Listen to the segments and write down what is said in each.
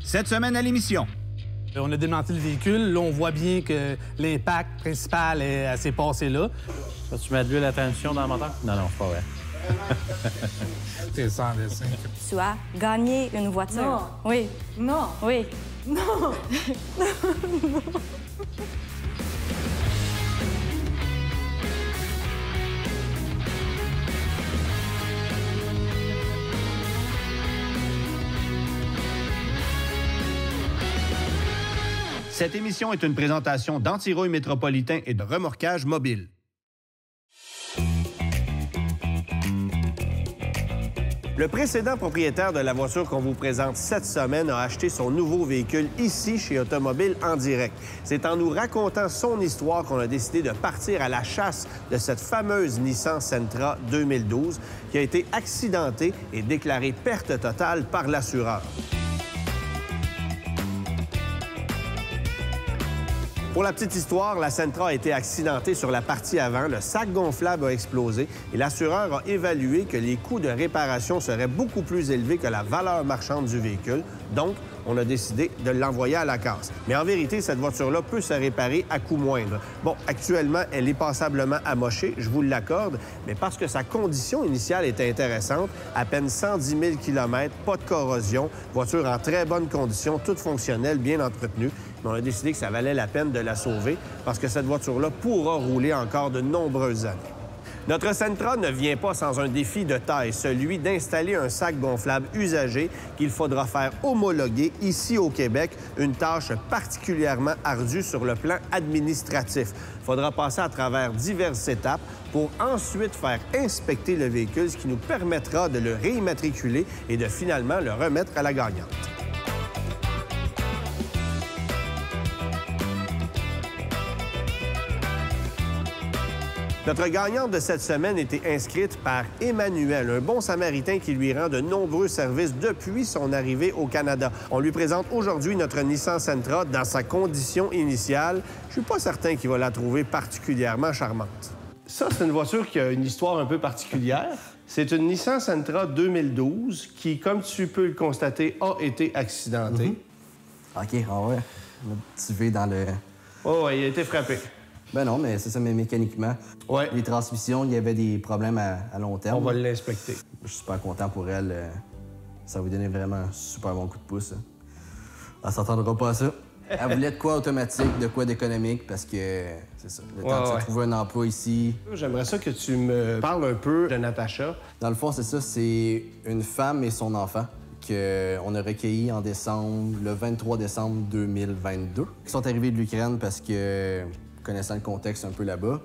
Cette semaine à l'émission. On a démantelé le véhicule. Là, on voit bien que l'impact principal s'est passé là. Tu mets de l'huile à transmission dans le moteur? Non, non, c'est pas vrai. T'es sans dessin. Tu as gagné une voiture. Non. Oui. Non. Oui. Non. Cette émission est une présentation d'Antirouille Métropolitain et de Remorquage Mobile. Le précédent propriétaire de la voiture qu'on vous présente cette semaine a acheté son nouveau véhicule ici chez Automobile en direct. C'est en nous racontant son histoire qu'on a décidé de partir à la chasse de cette fameuse Nissan Sentra 2012 qui a été accidentée et déclarée perte totale par l'assureur. Pour la petite histoire, la Sentra a été accidentée sur la partie avant, le sac gonflable a explosé et l'assureur a évalué que les coûts de réparation seraient beaucoup plus élevés que la valeur marchande du véhicule. Donc, on a décidé de l'envoyer à la casse. Mais en vérité, cette voiture-là peut se réparer à coût moindre. Bon, actuellement, elle est passablement amochée, je vous l'accorde, mais parce que sa condition initiale était intéressante, à peine 110 000 km, pas de corrosion, voiture en très bonne condition, toute fonctionnelle, bien entretenue. Mais on a décidé que ça valait la peine de la sauver parce que cette voiture-là pourra rouler encore de nombreuses années. Notre Sentra ne vient pas sans un défi de taille, celui d'installer un sac gonflable usagé qu'il faudra faire homologuer ici au Québec, une tâche particulièrement ardue sur le plan administratif. Il faudra passer à travers diverses étapes pour ensuite faire inspecter le véhicule, ce qui nous permettra de le réimmatriculer et de finalement le remettre à la gagnante. Notre gagnante de cette semaine était inscrite par Emmanuel, un bon samaritain qui lui rend de nombreux services depuis son arrivée au Canada. On lui présente aujourd'hui notre Nissan Sentra dans sa condition initiale. Je suis pas certain qu'il va la trouver particulièrement charmante. Ça, c'est une voiture qui a une histoire un peu particulière. C'est une Nissan Sentra 2012 qui, comme tu peux le constater, a été accidentée. OK, ah ouais. Le petit V dans le... Oh, il a été frappé. Ben non, mais c'est ça, mais mécaniquement. Ouais. Les transmissions, il y avait des problèmes à long terme. On va l'inspecter. Je suis super content pour elle. Ça va lui donner vraiment un super bon coup de pouce. Elle s'attendra pas à ça. Elle voulait de quoi automatique, de quoi d'économique, parce que c'est ça. Le temps de se trouver un emploi ici. J'aimerais ça que tu me parles un peu de Natacha. Dans le fond, c'est ça, c'est une femme et son enfant qu'on a recueillis en décembre, le 23 décembre 2022. Ils sont arrivés de l'Ukraine parce que, connaissant le contexte un peu là-bas,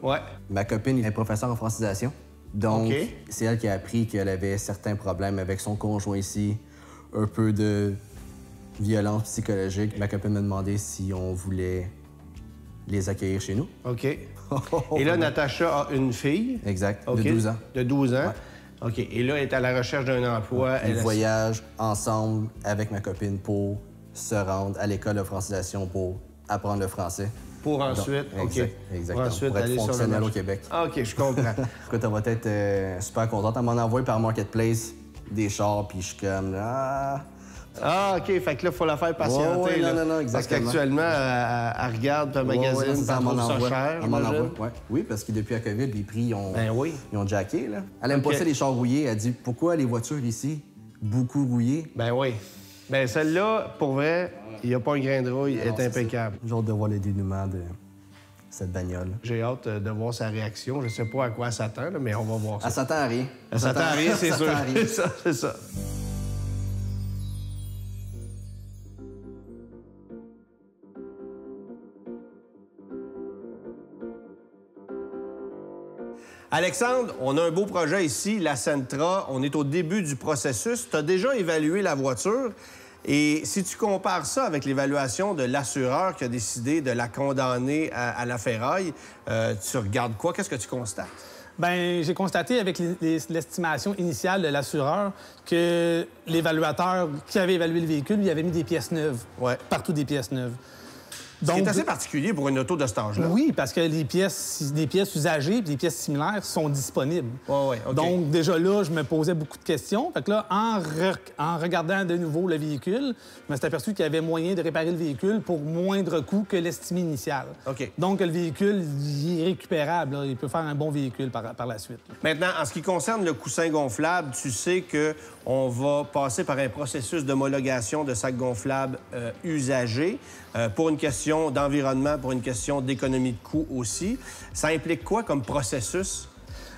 ma copine est professeure en francisation. Donc, c'est elle qui a appris qu'elle avait certains problèmes avec son conjoint ici, un peu de violence psychologique. Ma copine m'a demandé si on voulait les accueillir chez nous. OK. Et là, Natacha a une fille. Exact, de 12 ans. De 12 ans. Ouais. OK. Et là, elle est à la recherche d'un emploi. Elle voyage ensemble avec ma copine pour se rendre à l'école de francisation pour apprendre le français. Pour ensuite, exactement. Pour ensuite pour être aller fonctionnel sur le au Québec. Ah, OK, je comprends. Écoute, elle va être super contente. Elle m'en envoie par Marketplace des chars, puis je suis comme... Ah, OK. Fait que là, il faut la faire patienter. Non, exactement. Parce qu'actuellement, elle regarde, puis elle magasine, puis elle trouve ça cher, j'imagine. Oui, parce que depuis la COVID, les prix ils ont jacké, là. Elle aime pas ça, les chars rouillés. Elle dit, pourquoi les voitures ici, beaucoup rouillées? Ben oui. Ben celle-là, pour vrai, il n'y a pas un grain de rouille, elle est impeccable. J'ai hâte de voir le dénouement de cette bagnole. J'ai hâte de voir sa réaction. Je sais pas à quoi elle s'attend, mais on va voir ça. Elle s'attend à rien. Elle s'attend à rien, c'est sûr. C'est ça. Alexandre, on a un beau projet ici, la Sentra. On est au début du processus. Tu as déjà évalué la voiture. Et si tu compares ça avec l'évaluation de l'assureur qui a décidé de la condamner à la ferraille, tu regardes quoi? Qu'est-ce que tu constates? Bien, j'ai constaté avec l'estimation initiale de l'assureur que l'évaluateur qui avait évalué le véhicule lui avait mis des pièces neuves. Partout des pièces neuves. Ce qui est assez particulier pour une auto de cet âge-là. Oui, parce que les pièces usagées et les pièces similaires sont disponibles. OK. Donc, déjà là, je me posais beaucoup de questions. Fait que là, en regardant de nouveau le véhicule, je me suis aperçu qu'il y avait moyen de réparer le véhicule pour moindre coût que l'estimé initial. OK. Donc, le véhicule, il est récupérable. Là. Il peut faire un bon véhicule par la suite. Maintenant, en ce qui concerne le coussin gonflable, tu sais qu'on va passer par un processus d'homologation de sacs gonflables usagés pour une question d'environnement, pour une question d'économie de coût aussi. Ça implique quoi comme processus?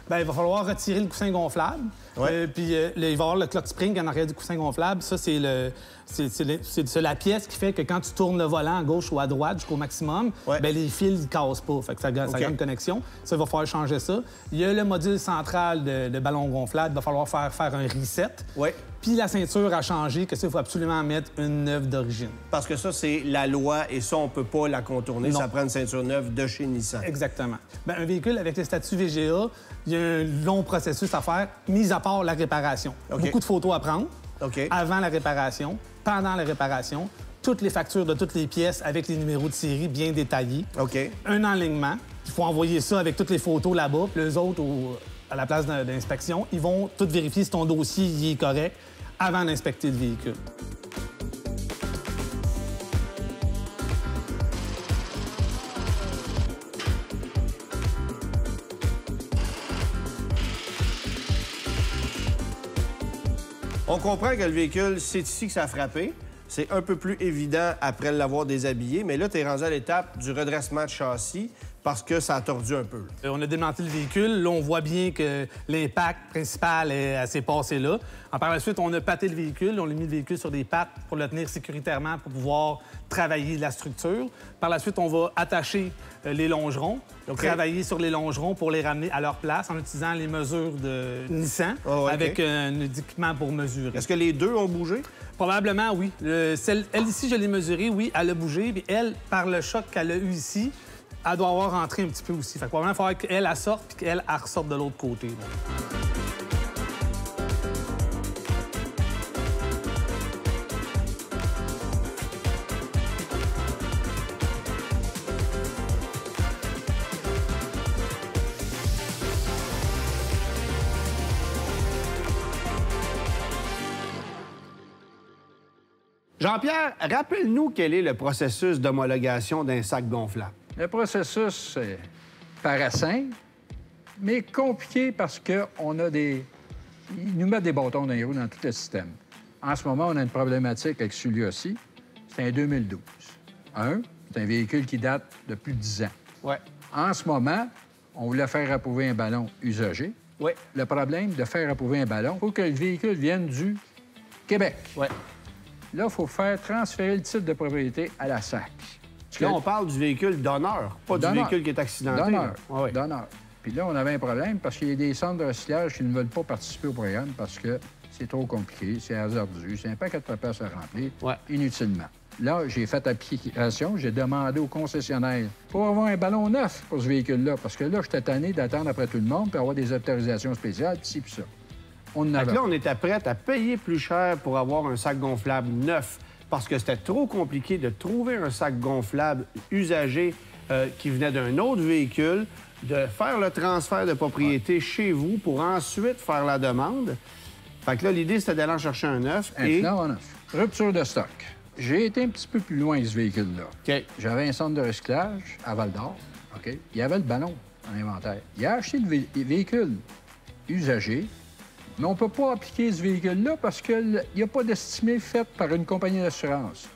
Bien, il va falloir retirer le coussin gonflable. Ouais. Puis il va y avoir le clock spring en arrière du coussin gonflable. Ça, c'est la pièce qui fait que quand tu tournes le volant à gauche ou à droite jusqu'au maximum, Ouais. bien, les fils ne cassent pas. Fait que ça garde une connexion. Ça, il va falloir changer ça. Il y a le module central de ballon gonflable. Il va falloir faire un reset. Oui. Puis la ceinture a changé, que ça, il faut absolument mettre une neuve d'origine. Parce que ça, c'est la loi et ça, on peut pas la contourner. Non. Ça prend une ceinture neuve de chez Nissan. Exactement. Bien, un véhicule avec le statut VGA, il y a un long processus à faire, mis à part la réparation. OK. Beaucoup de photos à prendre OK. avant la réparation, pendant la réparation, toutes les factures de toutes les pièces avec les numéros de série bien détaillés, OK. un enlignement. Il faut envoyer ça avec toutes les photos là-bas, puis les autres, à la place d'inspection, ils vont tout vérifier si ton dossier il est correct avant d'inspecter le véhicule. On comprend que le véhicule, c'est ici que ça a frappé. C'est un peu plus évident après l'avoir déshabillé, mais là, tu es rendu à l'étape du redressement de châssis parce que ça a tordu un peu. On a démantelé le véhicule. Là, on voit bien que l'impact principal s'est passé là. Par la suite, on a pâté le véhicule. On a mis le véhicule sur des pattes pour le tenir sécuritairement pour pouvoir travailler la structure. Par la suite, on va attacher les longerons, travailler sur les longerons pour les ramener à leur place en utilisant les mesures de Nissan avec un équipement pour mesurer. Est-ce que les deux ont bougé? Probablement, oui. Elle ici, je l'ai mesurée, oui, elle a bougé. Puis elle, par le choc qu'elle a eu ici, elle doit avoir rentré un petit peu aussi. Fait que probablement, il faudrait qu'elle sorte puis qu'elle ressorte de l'autre côté. Là. Jean-Pierre, rappelle-nous quel est le processus d'homologation d'un sac gonflable. Le processus paraît simple, mais compliqué parce qu'on a des... Ils nous mettent des bâtons dans les roues dans tout le système. En ce moment, on a une problématique avec celui-ci. C'est un 2012. C'est un véhicule qui date de plus de 10 ans. Ouais. En ce moment, on voulait faire approuver un ballon usagé. Ouais. Le problème de faire approuver un ballon, il faut que le véhicule vienne du Québec. Ouais. Là, il faut faire transférer le titre de propriété à la SAC. Là, on parle du véhicule d'honneur, pas du véhicule qui est accidenté. D'honneur. Ouais. D'honneur. Puis là, on avait un problème parce qu'il y a des centres de recyclage qui ne veulent pas participer au programme parce que c'est trop compliqué, c'est hasardeux, c'est un paquet de papiers à remplir inutilement. Là, j'ai fait application, j'ai demandé au concessionnaire pour avoir un ballon neuf pour ce véhicule-là parce que là, j'étais tanné d'attendre après tout le monde puis avoir des autorisations spéciales, puis ci, puis ça. On en avait. Là, on était prêt à payer plus cher pour avoir un sac gonflable neuf parce que c'était trop compliqué de trouver un sac gonflable usagé qui venait d'un autre véhicule, de faire le transfert de propriété chez vous pour ensuite faire la demande. Fait que là, l'idée, c'était d'aller en chercher un neuf. Non, neuf. Rupture de stock. J'ai été un petit peu plus loin, ce véhicule-là. OK. J'avais un centre de recyclage à Val-d'Or. OK. Il y avait le ballon en inventaire. Il a acheté le véhicule usagé, mais on ne peut pas appliquer ce véhicule-là parce qu'il n'y a pas d'estimé fait par une compagnie d'assurance.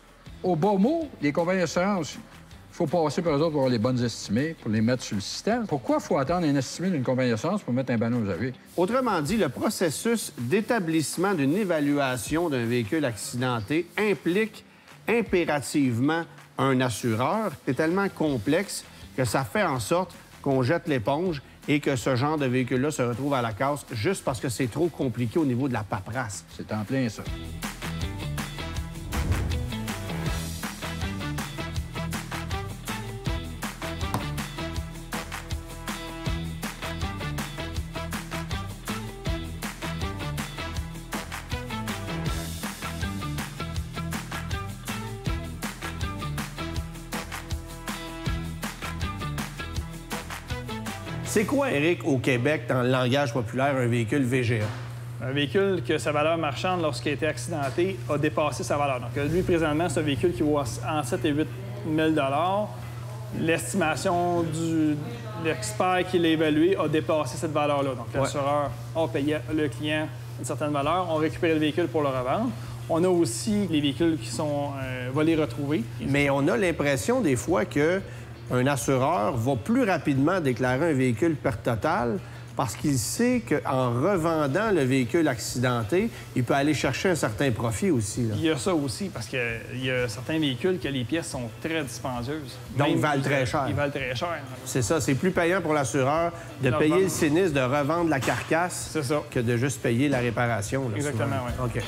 Au bas mot, les compagnies d'assurance, il faut passer par eux autres pour avoir les bonnes estimées, pour les mettre sur le système. Pourquoi il faut attendre un estimé d'une compagnie d'assurance pour mettre un ballon usagé? Autrement dit, le processus d'établissement d'une évaluation d'un véhicule accidenté implique impérativement un assureur. C'est tellement complexe que ça fait en sorte qu'on jette l'éponge et que ce genre de véhicule-là se retrouve à la casse juste parce que c'est trop compliqué au niveau de la paperasse. C'est en plein ça. C'est quoi, Éric, au Québec, dans le langage populaire, un véhicule VGA? Un véhicule que sa valeur marchande, lorsqu'il a été accidenté, a dépassé sa valeur. Donc, lui, présentement, c'est un véhicule qui vaut en 7 et 8 000 $. L'estimation de l'expert qui l'a évalué a dépassé cette valeur-là. Donc, l'assureur a payé le client une certaine valeur, on récupère le véhicule pour le revendre. On a aussi les véhicules qui sont volés retrouvés. Mais on a l'impression, des fois, qu'un assureur va plus rapidement déclarer un véhicule perte totale parce qu'il sait qu'en revendant le véhicule accidenté, il peut aller chercher un certain profit aussi. Là. Il y a ça aussi, parce qu'il y a certains véhicules que les pièces sont très dispendieuses. Donc, ils Même, valent très cher. Ils valent très cher. C'est ça, c'est plus payant pour l'assureur de payer le sinistre, de revendre la carcasse que de juste payer la réparation. Là, exactement, oui. OK.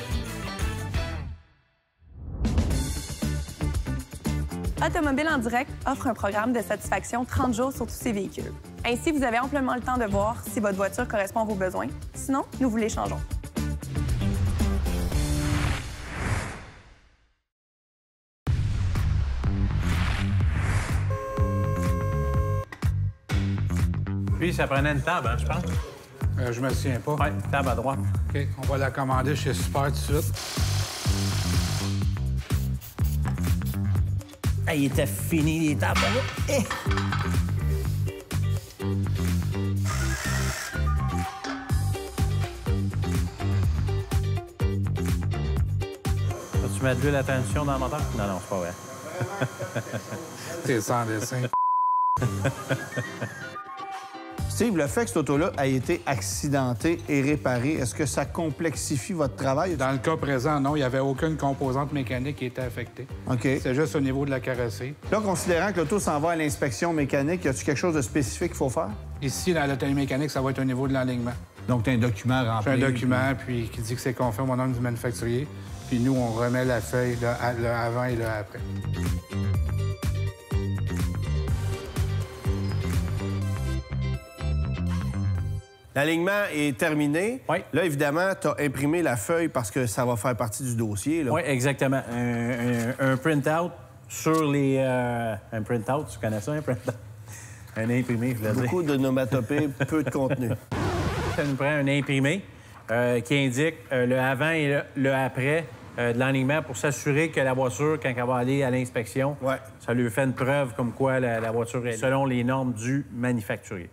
Automobile en direct offre un programme de satisfaction 30 jours sur tous ses véhicules. Ainsi, vous avez amplement le temps de voir si votre voiture correspond à vos besoins. Sinon, nous vous l'échangeons. Puis, ça prenait une table, hein, je pense. Je me souviens pas. Oui, table à droite. OK, on va la commander chez Super tout de suite. Il était fini, les tables. Vas-tu mettre de l'huile à transition dans le moteur? Non, non, c'est pas vrai. T'es sans dessin. Steve, le fait que cette auto-là a été accidentée et réparée, est-ce que ça complexifie votre travail? Dans le cas présent, non, il n'y avait aucune composante mécanique qui était affectée. OK. C'est juste au niveau de la carrosserie. Là, considérant que l'auto s'en va à l'inspection mécanique, y a-t-il quelque chose de spécifique qu'il faut faire? Ici, dans l'atelier mécanique, ça va être au niveau de l'alignement. Donc, tu as un document rempli. J'ai un document puis qui dit que c'est conforme au nom du manufacturier. Puis nous, on remet la feuille, le avant et le après. L'alignement est terminé. Oui. Là, évidemment, tu as imprimé la feuille parce que ça va faire partie du dossier. Là. Oui, exactement. Un print-out sur les... Un print-out, tu connais ça, un print-out? Un imprimé, je veux dire. Beaucoup de nomatopées, peu de contenu. Ça nous prend un imprimé qui indique le avant et le après de l'alignement pour s'assurer que la voiture, quand elle va aller à l'inspection, ça lui fait une preuve comme quoi la voiture est selon les normes du manufacturier.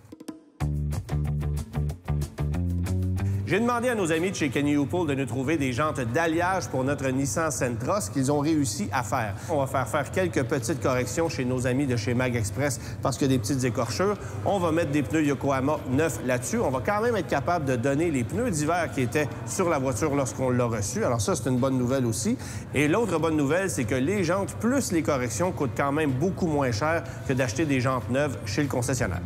J'ai demandé à nos amis de chez Kenny Hoople de nous trouver des jantes d'alliage pour notre Nissan Sentra, ce qu'ils ont réussi à faire. On va faire quelques petites corrections chez nos amis de chez Mag Express parce qu'il y a des petites écorchures. On va mettre des pneus Yokohama neufs là-dessus. On va quand même être capable de donner les pneus d'hiver qui étaient sur la voiture lorsqu'on l'a reçu. Alors ça, c'est une bonne nouvelle aussi. Et l'autre bonne nouvelle, c'est que les jantes plus les corrections coûtent quand même beaucoup moins cher que d'acheter des jantes neuves chez le concessionnaire.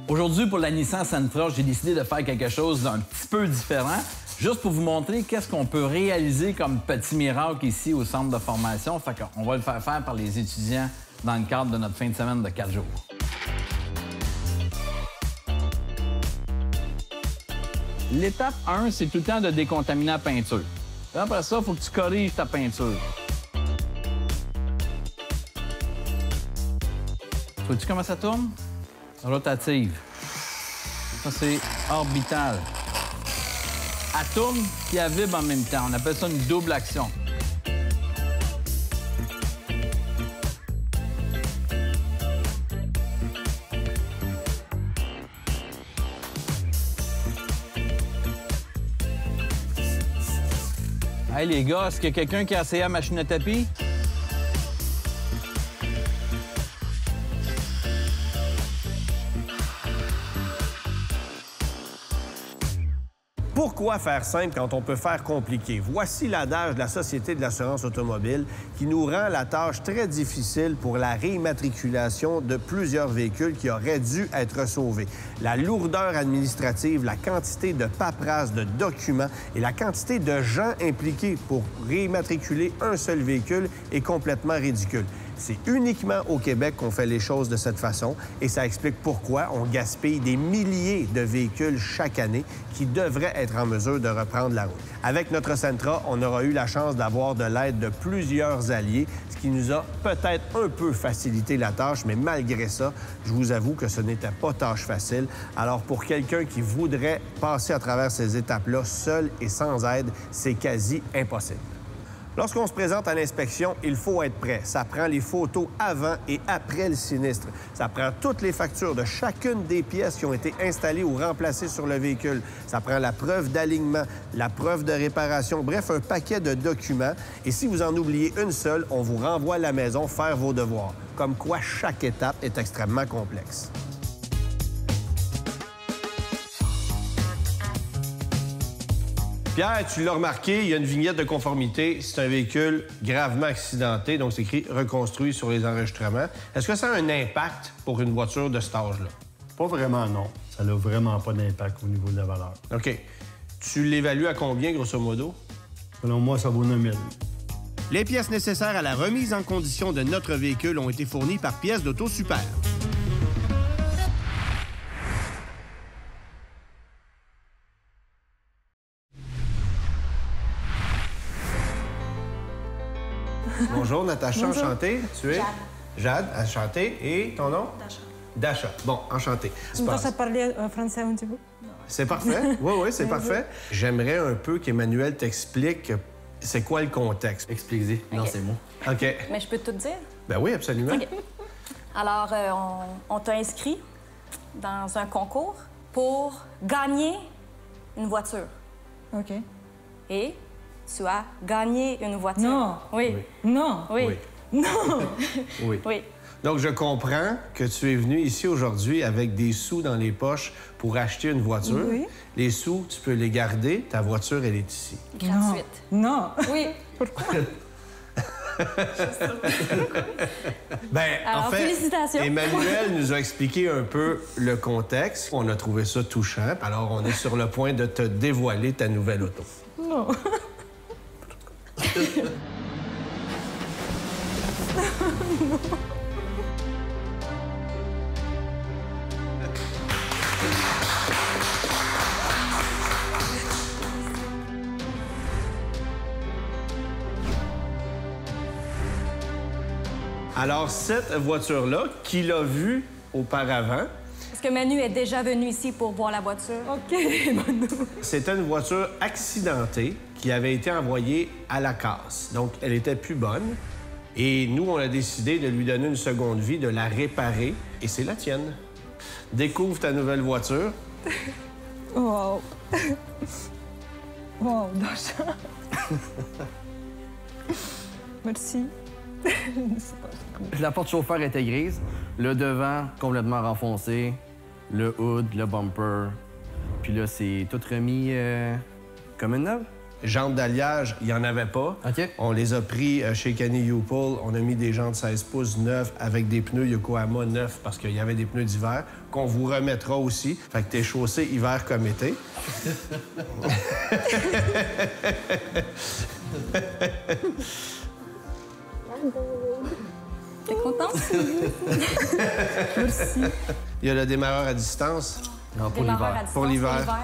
Aujourd'hui, pour la Nissan Sentra, j'ai décidé de faire quelque chose d'un petit peu différent, juste pour vous montrer qu'est-ce qu'on peut réaliser comme petit miracle ici au centre de formation. Fait qu'on va le faire faire par les étudiants dans le cadre de notre fin de semaine de 4 jours. L'étape 1, c'est tout le temps de décontaminer la peinture. Puis après ça, il faut que tu corriges ta peinture. Vois-tu comment ça tourne? Rotative. Ça, c'est orbital. Elle tourne et elle vibre en même temps. On appelle ça une double action. Hey les gars, est-ce qu'il y a quelqu'un qui a essayé la machine à tapis? Pourquoi faire simple quand on peut faire compliqué? Voici l'adage de la Société de l'assurance automobile qui nous rend la tâche très difficile pour la réimmatriculation de plusieurs véhicules qui auraient dû être sauvés. La lourdeur administrative, la quantité de paperasse, de documents et la quantité de gens impliqués pour réimmatriculer un seul véhicule est complètement ridicule. C'est uniquement au Québec qu'on fait les choses de cette façon et ça explique pourquoi on gaspille des milliers de véhicules chaque année qui devraient être en mesure de reprendre la route. Avec notre Sentra, on aura eu la chance d'avoir de l'aide de plusieurs alliés, ce qui nous a peut-être un peu facilité la tâche, mais malgré ça, je vous avoue que ce n'était pas tâche facile. Alors pour quelqu'un qui voudrait passer à travers ces étapes-là seul et sans aide, c'est quasi impossible. Lorsqu'on se présente à l'inspection, il faut être prêt. Ça prend les photos avant et après le sinistre. Ça prend toutes les factures de chacune des pièces qui ont été installées ou remplacées sur le véhicule. Ça prend la preuve d'alignement, la preuve de réparation, bref, un paquet de documents. Et si vous en oubliez une seule, on vous renvoie à la maison faire vos devoirs. Comme quoi, chaque étape est extrêmement complexe. Pierre, tu l'as remarqué, il y a une vignette de conformité. C'est un véhicule gravement accidenté, donc c'est écrit « reconstruit » sur les enregistrements. Est-ce que ça a un impact pour une voiture de cet âge-là? Pas vraiment, non. Ça n'a vraiment pas d'impact au niveau de la valeur. OK. Tu l'évalues à combien, grosso modo? Selon moi, ça vaut 9 000. Les pièces nécessaires à la remise en condition de notre véhicule ont été fournies par Pièces d'Auto Super. Bonjour, Natacha, Bonjour. enchantée. Tu es? Jade. Jade, enchantée. Et ton nom? Dasha. Dasha. Bon, enchanté. Tu peux parler français un petit peu? C'est parfait. Oui, c'est parfait. J'aimerais un peu qu'Emmanuel t'explique c'est quoi le contexte. Expliquez dans ces mots. OK. Mais je peux tout dire? Ben oui, absolument. OK. Alors, on t'a inscrit dans un concours pour gagner une voiture. OK. Et tu as gagné une voiture. Non. Oui. Non. Oui. Oui. Non. Oui. Oui. Donc, je comprends que tu es venu ici aujourd'hui avec des sous dans les poches pour acheter une voiture. Oui. Les sous, tu peux les garder. Ta voiture, elle est ici. Gratuite. Non. Oui. Pourquoi? Ben, Alors, en fait, félicitations. Emmanuel nous a expliqué un peu le contexte. On a trouvé ça touchant. Alors, on est sur le point de te dévoiler ta nouvelle auto. Non. Alors, cette voiture-là, qui l'a vue auparavant, Est-ce que Manu est déjà venu ici pour voir la voiture? OK, Manu. c'était une voiture accidentée qui avait été envoyée à la casse. Donc, elle était plus bonne. Et nous, on a décidé de lui donner une seconde vie, de la réparer. Et c'est la tienne. Découvre ta nouvelle voiture. Wow. Wow, Dasha. Merci. La porte chauffeur était grise, le devant complètement renfoncé, le hood, le bumper. Puis là, c'est tout remis comme une neuve. Jantes d'alliage, il n'y en avait pas. OK. On les a pris chez Kenny Youpool. On a mis des jantes 16 pouces neufs avec des pneus Yokohama neufs parce qu'il y avait des pneus d'hiver qu'on vous remettra aussi. Fait que t'es chaussé hiver comme été. T'es contente? Merci. Il y a le démarreur à distance. Non, pour Démarreur à l'hiver. distance Pour l'hiver.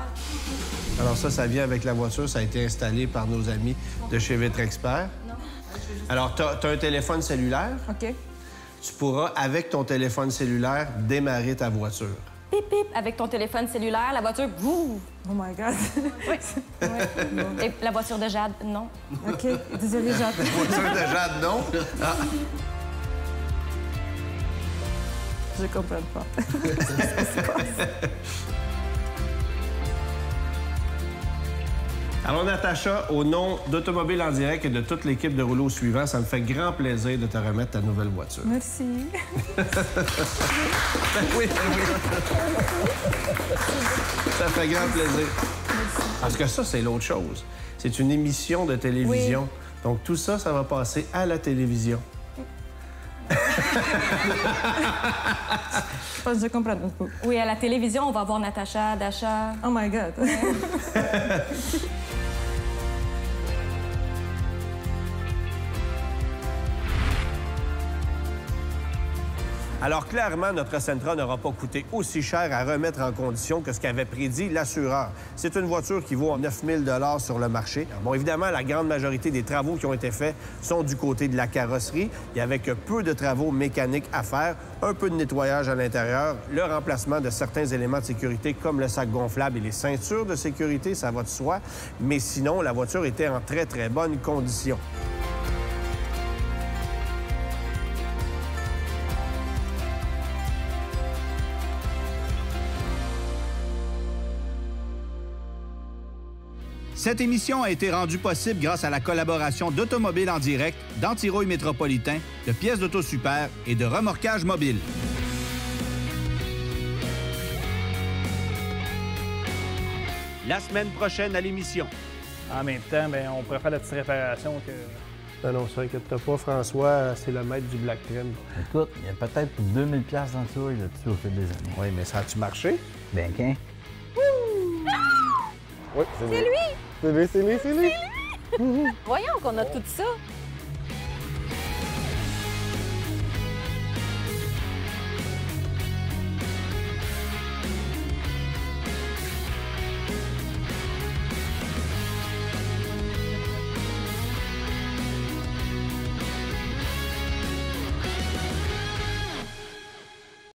Alors ça vient avec la voiture. Ça a été installé par nos amis de chez Vitrexpert. Alors, t'as un téléphone cellulaire. OK. Tu pourras, avec ton téléphone cellulaire, démarrer ta voiture. Pip, pip, avec ton téléphone cellulaire, la voiture, boum! Oh my God. Oui. Et la voiture de Jade, non. OK. Désolée, Jade. Voiture de Jade, non? Ah. Je comprends pas. Alors, Natacha, au nom d'Automobile en direct et de toute l'équipe de Rouleau Suivant, ça me fait grand plaisir de te remettre ta nouvelle voiture. Merci. Oui. Ça fait grand plaisir. Merci. Parce que ça, c'est l'autre chose. C'est une émission de télévision. Donc, tout ça, ça va passer à la télévision. Je pense que je comprends un peu. Oui, à la télévision, on va voir Natacha, Dasha. Oh my God. Alors, clairement, notre Sentra n'aura pas coûté aussi cher à remettre en condition que ce qu'avait prédit l'assureur. C'est une voiture qui vaut 9 000 sur le marché. Bon, évidemment, la grande majorité des travaux qui ont été faits sont du côté de la carrosserie. Il y avait que peu de travaux mécaniques à faire, un peu de nettoyage à l'intérieur, le remplacement de certains éléments de sécurité comme le sac gonflable et les ceintures de sécurité, ça va de soi. Mais sinon, la voiture était en très, très bonne condition. Cette émission a été rendue possible grâce à la collaboration d'Automobile en direct, d'Antirouille Métropolitain, de Pièces d'Auto Super et de Remorquage Mobile. La semaine prochaine à l'émission. En même temps, bien, on pourrait faire la petite réparation que... Non, ça inquiète pas, François, c'est le maître du Black Trim. Écoute, il y a peut-être 2000$ d'antouille là-dessus au fil des années. Oui, mais ça a-tu marché? Ben, qu'un. Oui, C'est lui! C'est lui, c'est lui, c'est lui! Voyons qu'on a tout ça.